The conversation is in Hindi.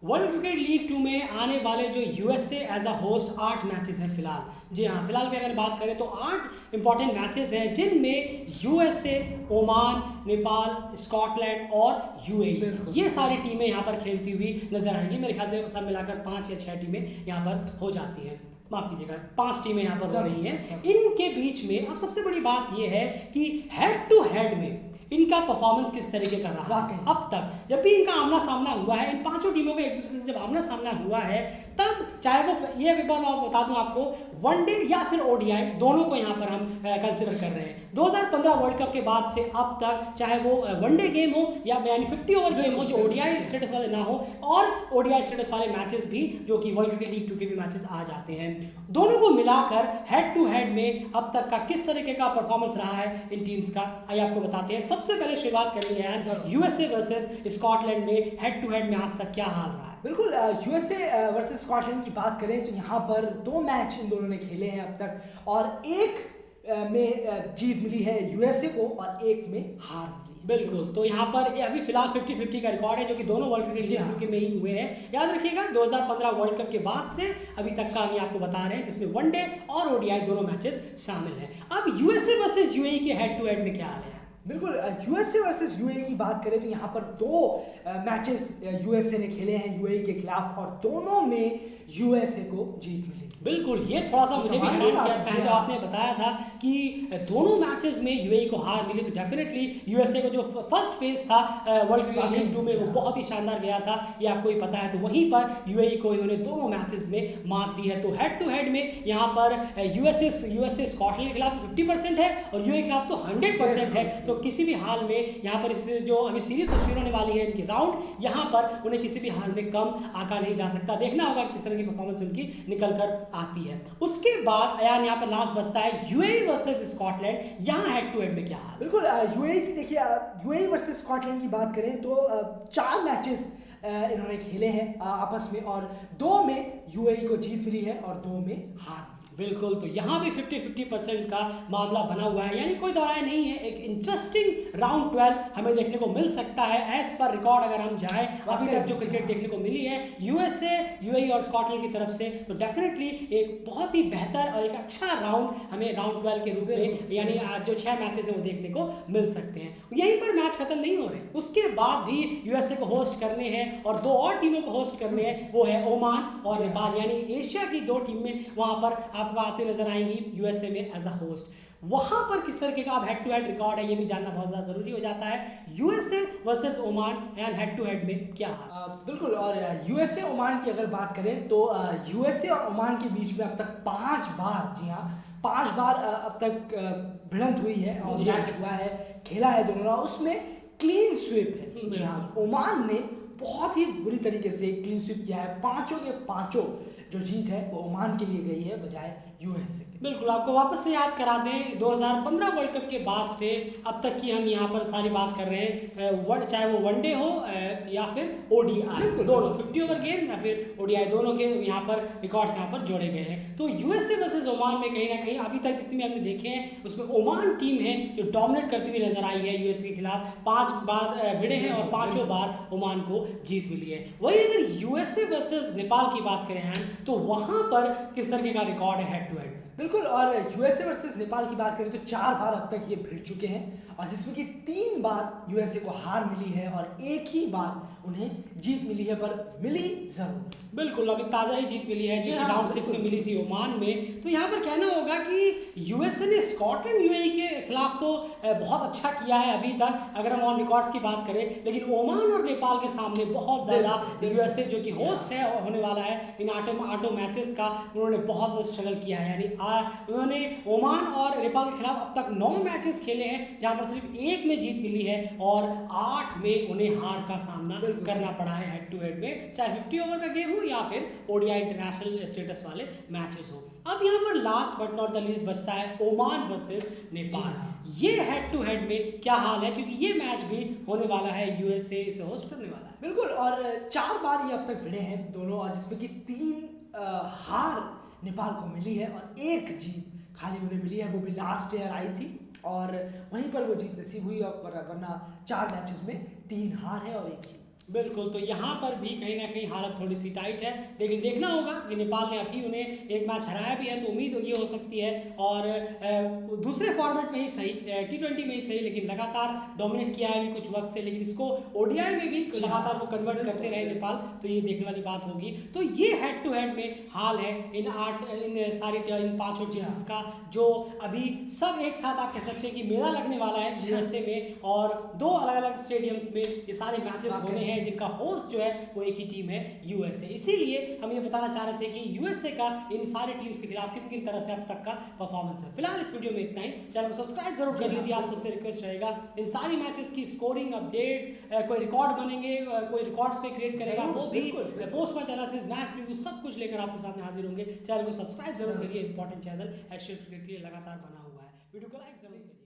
वर्ल्ड क्रिकेट लीग 2 में आने वाले जो USA as a host 8 matches हैं फिलहाल। जी हाँ, फिलहाल की अगर बात करें तो 8 इंपॉर्टेंट मैचेस हैं जिनमें यूएसए, ओमान, नेपाल, स्कॉटलैंड और यूएई ये सारी टीमें यहाँ पर खेलती हुई नजर आएंगी। मेरे ख्याल से सब मिलाकर 5 या 6 टीमें यहाँ पर हो जाती हैं। माफ कीजिएगा, 5 टीमें यहाँ पर हो रही हैं। इनके बीच में अब सबसे बड़ी बात यह है कि हेड टू हेड में इनका परफॉर्मेंस किस तरीके का रहा है। अब तक जब भी इनका आमना सामना हुआ है, इन पांचों टीमों का एक दूसरे से जब आमना सामना हुआ है, तब चाहे वो ये एक बार मैं बता दूं आपको, वनडे या फिर ओडीआई दोनों को यहाँ पर हम कंसिडर कर रहे हैं। 2015 वर्ल्ड कप के बाद से अब तक चाहे वो वनडे गेम हो या यानी 50 ओवर गेम हो जो ओडीआई स्टेटस वाले ना हो, और ओडीआई स्टेटस वाले मैचेस भी जो कि वर्ल्ड क्रिकेट लीग 2 के भी मैचेस आ जाते हैं, दोनों को मिलाकर हेड टू हेड में अब तक का किस तरीके का परफॉर्मेंस रहा है इन टीम्स का, आइए आपको बताते हैं। सबसे पहले शुरुआत करेंगे यार यूएसए वर्सेस स्कॉटलैंड में हेड टू हेड में आज तक क्या हाल रहा है। बिल्कुल, यूएसए वर्सेस स्कॉटलैंड की बात करें तो यहाँ पर 2 मैच इन दोनों ने खेले हैं अब तक, और एक में जीत मिली है यूएसए को और एक में हार मिली है। बिल्कुल, तो यहाँ पर अभी फिलहाल 50-50 का रिकॉर्ड है जो कि दोनों वर्ल्ड क्रिकेट लीग 2 के में ही हुए हैं। याद रखिएगा 2015 वर्ल्ड कप के बाद से अभी तक का हम आपको बता रहे हैं, जिसमें वनडे और ओडीआई दोनों मैचेस शामिल हैं। अब यूएसए वर्सेस यूएई के हेड टू हेड में क्या हाल है? बिल्कुल, यूएसए वर्सेस यूएई की बात करें तो यहाँ पर 2 मैचेस यूएसए ने खेले हैं यूएई के खिलाफ, और दोनों में यूएसए को जीत मिली। बिल्कुल, ये थोड़ा सा मुझे भी हैरान किया था जब आपने बताया था कि दोनों मैचेस में यूएई को हार मिली। तो डेफिनेटली यूएसए को जो फर्स्ट फेज था वर्ल्ड क्रिकेट लीग 2 में वो बहुत ही शानदार गया था, ये आपको ही पता है। तो वहीं पर यूएई को इन्होंने दोनों मैचेस में मात दी है। तो हेड टू हेड में यहाँ पर यूएसए स्कॉटलैंड के खिलाफ 50% है और यूएई के खिलाफ तो 100% है। तो किसी भी हाल में यहाँ पर इस जो अभी सीरीज शुरू होने वाली है इनकी राउंड, यहाँ पर उन्हें किसी भी हाल में कम आंका नहीं जा सकता। देखना होगा किस तरह की परफॉर्मेंस उनकी निकल कर आती है। उसके बाद यार यहाँ पर लास्ट बचता है यूएई वर्सेस स्कॉटलैंड। यहाँ हेड टू हेड में क्या हाल? बिल्कुल, यूएई की देखिए, यूएई वर्सेस स्कॉटलैंड की बात करें तो 4 मैचेस इन्होंने खेले हैं आपस में, और 2 में यूएई को जीत मिली है और 2 में हार। बिल्कुल, तो यहाँ भी 50-50% का मामला बना हुआ है, यानी कोई दौराय नहीं है। एक इंटरेस्टिंग राउंड 12 हमें देखने को मिल सकता है एज पर रिकॉर्ड अगर हम जाएं अभी तक जो क्रिकेट देखने को मिली है यूएसए, यूएई और स्कॉटलैंड की तरफ से। तो डेफिनेटली एक बहुत ही बेहतर और एक अच्छा राउंड हमें राउंड 12 के रूप में, यानी जो 6 मैचेस हैं वो देखने को मिल सकते हैं। यहीं पर मैच खत्म नहीं हो रहे, उसके बाद भी यूएसए को होस्ट करने हैं और 2 और टीमों को होस्ट करने हैं, वो है ओमान और नेपाल। यानी एशिया की 2 टीमें वहां पर आपको आते नजर आएंगी यूएसए में एज अ होस्ट। वहां पर किस तरीके का हेड टू हेड रिकॉर्ड है ये भी जानना बहुत ज्यादा जरूरी हो जाता है। USA versus Oman and head to head में क्या है? बिल्कुल, और यूएसए ओमान की अगर बात करें तो यूएसए और ओमान के बीच में अब तक 5 बार, जी हाँ 5 बार अब तक भिड़ंत हुई है और मैच हुआ है, खेला है दोनों, उसमें क्लीन स्वीप है। जी हाँ, ओमान ने बहुत ही बुरी तरीके से क्लीन स्वीप किया है। 5 के 5 जो जीत है वो ओमान के लिए गई है बजाय यूएसए के। बिल्कुल, आपको वापस से याद करा दें 2015 वर्ल्ड कप के बाद से अब तक की हम यहाँ पर सारी बात कर रहे हैं, चाहे वो वनडे हो या फिर ओडीआई, दोनों 50 ओवर गेम या फिर ओडीआई, दोनों के यहाँ पर रिकॉर्ड्स यहाँ पर जोड़े गए हैं। तो यूएसए वर्सेस ओमान में कहीं ना कहीं अभी तक जितनी हमने देखे हैं उसमें ओमान टीम है जो डोमिनेट करती हुई नजर आई है यूएसए के खिलाफ। 5 बार भिड़े हैं और 5 बार ओमान को जीत मिली है। वही अगर यूएसए वर्सेस नेपाल की बात करें हैं तो वहां पर किस तरह का रिकॉर्ड है हेड टू हेड? बिल्कुल, और यूएसए वर्सेस नेपाल की बात करें तो 4 बार अब तक ये भिड़ चुके हैं, और जिसमें कि 3 बार यूएसए को हार मिली है और 1 ही बार उन्हें जीत मिली है, पर मिली जरूर। बिल्कुल, अभी ताजा ही जीत मिली है जो राउंड 6 में मिली थी ओमान में। तो यहाँ पर कहना होगा कि यूएसए ने स्कॉटलैंड यूएई के खिलाफ तो बहुत अच्छा किया है अभी तक अगर हम ऑन रिकॉर्ड्स की बात करें, लेकिन ओमान और नेपाल के सामने बहुत ज़्यादा यूएसए जो कि होस्ट है होने वाला है इन 8 मैचेस का, उन्होंने बहुत ज़्यादा स्ट्रगल किया है। यानी उन्होंने ओमान और नेपाल के खिलाफ अब तक 9 मैचेस खेले हैं जहाँ पर सिर्फ 1 में जीत मिली है और 8 में उन्हें हार का सामना करना पड़ा है हेड टू हेड में, चाहे 50 ओवर का गेम हो या फिर ओडीआई इंटरनेशनल स्टेटस वाले मैचेस हो। अब यहाँ पर last but not the least बचता है ओमान वर्सेस नेपाल। ये हेड टू हेड में क्या हाल है, क्योंकि ये मैच भी होने वाला है, यूएसए इसे होस्ट करने वाला है। बिल्कुल, और 4 बार ये अब तक भिड़े हैं दोनों, और जिसमें कि 3 हार नेपाल को मिली है और 1 जीत खाली उन्हें मिली है, वो भी लास्ट ईयर आई थी और वहीं पर वो जीत नसीब हुई, और वरना 4 मैचेस में 3 हार है और 1 जीत। बिल्कुल, तो यहाँ पर भी कहीं ना कहीं हालत थोड़ी सी टाइट है, लेकिन देखना होगा कि नेपाल ने अभी उन्हें एक मैच हराया भी है, तो उम्मीद ये हो सकती है। और दूसरे फॉर्मेट में ही सही, T20 में ही सही, लेकिन लगातार डोमिनेट किया है अभी कुछ वक्त से, लेकिन इसको ODI में भी लगातार वो कन्वर्ट करते रहे नेपाल, तो ये देखने वाली बात होगी। तो ये हेड टू हेड में हाल है इन पांचों टीम्स का, जो अभी सब एक साथ आप कह सकते हैं कि मेला लगने वाला है USA में, और 2 अलग अलग स्टेडियम्स में ये सारे मैचेस होने हैं, जिनका होस्ट जो है वो एक ही टीम है USA। इसीलिए हम ये बताना चाह रहे थे कि USA का इन सारे टीम्स के खिलाफ किन किन तरह से अब तक का परफॉर्मेंस है। फिलहाल इस वीडियो में इतना ही, चैनल को सब्सक्राइब जरूर कर लीजिए, आप सबसे रिक्वेस्ट रहेगा। इन सारी मैचेस की स्कोरिंग अपडेट्स, कोई रिकॉर्ड बनेंगे, कोई रिकॉर्ड्स पे क्रिएट करेगा वो भी, post match analysis, match review, सब कुछ लेकर आपके सामने हाजिर होंगे। चैनल को सब्सक्राइब जरूर करिए, इंपॉर्टेंट चैनल एशियन क्रिकेट के लिए लगातार बना हुआ है। वीडियो को लाइक जरूर